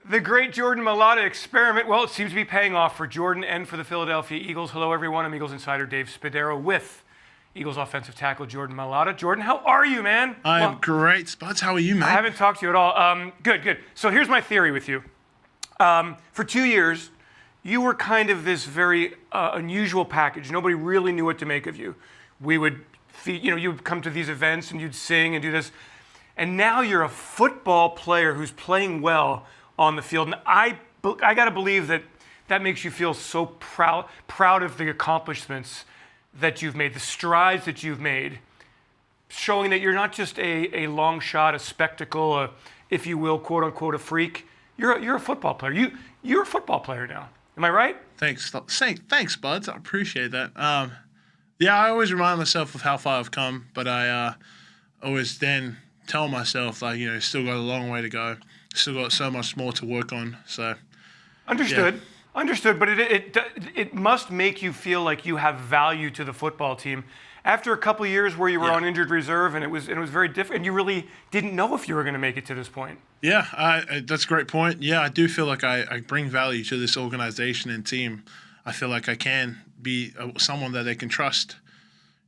The great Jordan Mailata experiment, well, it seems to be paying off for Jordan and for the Philadelphia Eagles. Hello, everyone. I'm Eagles Insider Dave Spadaro with Eagles offensive tackle Jordan Mailata. Jordan, how are you, man? I'm great, Spuds. How are you, man? I haven't talked to you at all. Good. So here's my theory with you. For 2 years, you were kind of this very unusual package. Nobody really knew what to make of you. We would, you would come to these events and you'd sing and do this. And now you're a football player who's playing well on the field. And I got to believe that makes you feel so proud of the accomplishments that you've made, the strides that you've made, showing that you're not just a long shot, a spectacle, if you will, quote unquote, a freak. You're a football player. You're a football player now. Am I right? Thanks, Buds. I appreciate that. I always remind myself of how far I've come, but I always then tell myself, still got a long way to go. Still got so much more to work on. So, understood. Yeah. Understood, but it must make you feel like you have value to the football team. After a couple of years where you were on injured reserve and it was very different, and you really didn't know if you were going to make it to this point. Yeah, that's a great point. Yeah, I do feel like I bring value to this organization and team. I feel like I can be someone that they can trust,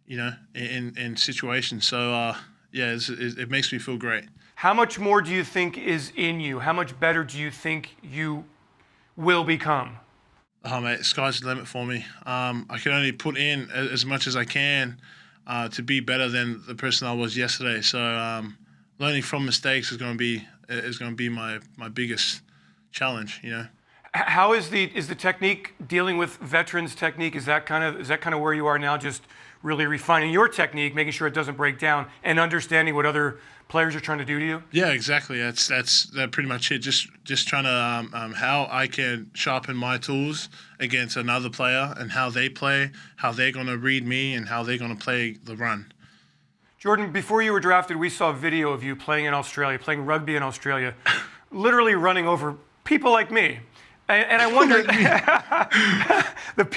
in situations. So, it makes me feel great. How much more do you think is in you? How much better do you think you will become? Oh, mate, sky's the limit for me. I can only put in as much as I can to be better than the person I was yesterday. So learning from mistakes is going to be my biggest challenge. How is the technique dealing with veterans technique? Is that kind of where you are now? Just really refining your technique, making sure it doesn't break down, and understanding what other players are trying to do to you? Yeah, exactly. That's pretty much it. Just trying to how I can sharpen my tools against another player and how they play, how they're going to read me, and how they're going to play the run. Jordan, before you were drafted, we saw a video of you playing in Australia, playing rugby in Australia, literally running over people like me. And I wonder,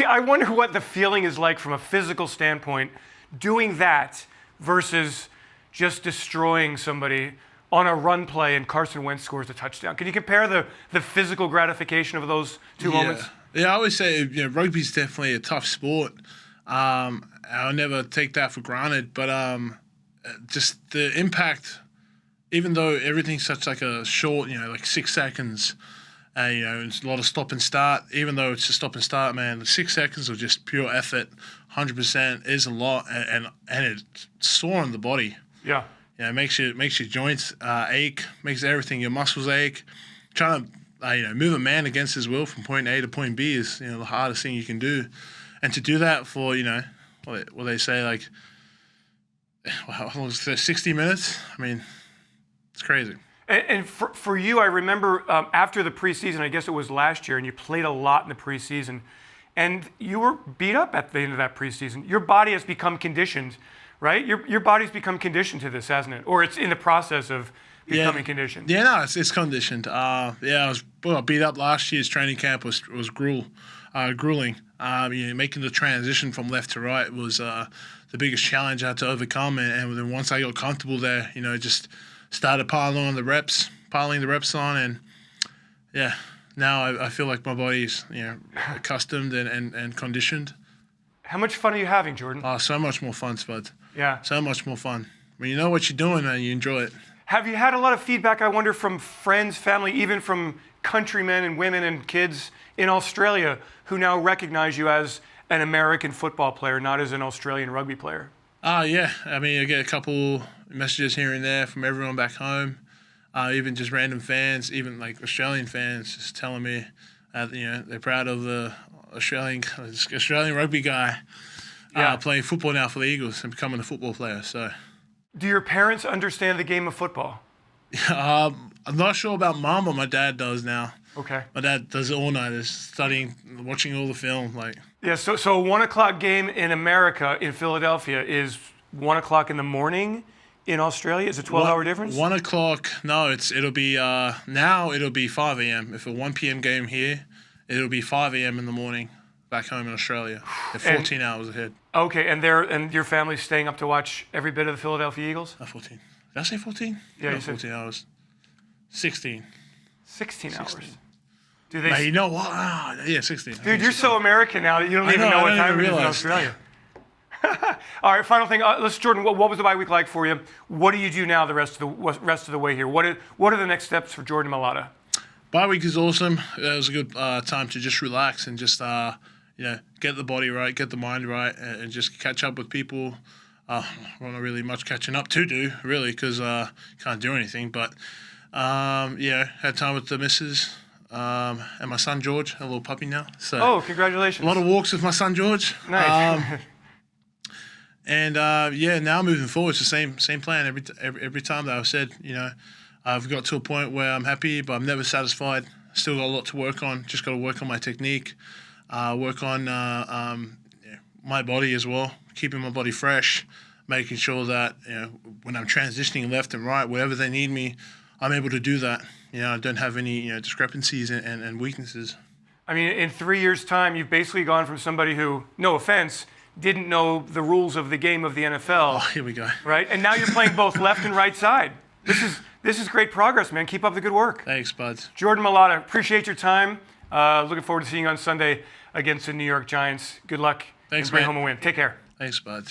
I wonder what the feeling is like from a physical standpoint, doing that versus just destroying somebody on a run play and Carson Wentz scores a touchdown. Can you compare the physical gratification of those two moments? Yeah, I always say rugby's definitely a tough sport. I'll never take that for granted, but just the impact, even though everything's such like a short, like 6 seconds. It's a lot of stop and start. Even though it's a stop and start, man, the 6 seconds of just pure effort, 100% is a lot, and it's sore on the body. Yeah. It makes your joints ache, makes everything, your muscles ache. Trying to move a man against his will from point A to point B is the hardest thing you can do, and to do that for what they say, like, how long is it, 60 minutes? I mean, it's crazy. And for you, I remember after the preseason, I guess it was last year, and you played a lot in the preseason, and you were beat up at the end of that preseason. Your body has become conditioned, right? Your body's become conditioned to this, hasn't it? Or it's in the process of becoming conditioned. Yeah, no, it's conditioned. I was beat up last year's training camp was grueling. Making the transition from left to right was the biggest challenge I had to overcome, and then once I got comfortable there, just started piling the reps on, and now I feel like my body's accustomed and conditioned. How much fun are you having, Jordan? Oh, so much more fun, Spud. Yeah. So much more fun. When you know what you're doing, man, you enjoy it. Have you had a lot of feedback, I wonder, from friends, family, even from countrymen and women and kids in Australia who now recognize you as an American football player, not as an Australian rugby player? Yeah. I mean, I get a couple messages here and there from everyone back home, even just random fans, even like Australian fans, just telling me, they're proud of the Australian rugby guy playing football now for the Eagles and becoming a football player. So, do your parents understand the game of football? I'm not sure about Mom, but my dad does now. Okay. My dad does it all night, studying, watching all the film, like. Yeah. So a 1 o'clock game in America, in Philadelphia, is 1 o'clock in the morning. In Australia, is it 12-hour difference? 1 o'clock. No, it'll be now. It'll be 5 a.m. If a 1 p.m. game here, it'll be 5 a.m. in the morning back home in Australia. They're 14 hours ahead. Okay, and your family's staying up to watch every bit of the Philadelphia Eagles? 14. Did I say 14? Yeah, no, you said 14 hours. 16. 16 hours. 16. Do they? Now, you know what? Yeah, 16. Dude, you're so American now that you don't even know what time it is in Australia. All right, final thing. Jordan, what was the bye week like for you? What do you do now the rest of the way here? What are the next steps for Jordan Mailata? Bye week is awesome. It was a good time to just relax and just get the body right, get the mind right, and just catch up with people. Well, not really much catching up to do, really, because can't do anything. But had time with the missus and my son George, a little puppy now. So congratulations! A lot of walks with my son George. Nice. And now moving forward, it's the same plan every time that I've said. I've got to a point where I'm happy, but I'm never satisfied. Still got a lot to work on. Just got to work on my technique, work on my body as well, keeping my body fresh, making sure that when I'm transitioning left and right, wherever they need me, I'm able to do that. I don't have any discrepancies and weaknesses. I mean, in 3 years' time, you've basically gone from somebody who, no offense, didn't know the rules of the game of the NFL. Oh, here we go. Right, and now you're playing both left and right side. This is great progress, man. Keep up the good work. Thanks, bud. Jordan Mailata, appreciate your time. Looking forward to seeing you on Sunday against the New York Giants. Good luck. Thanks, and bring man. home a win. Take care. Thanks, bud.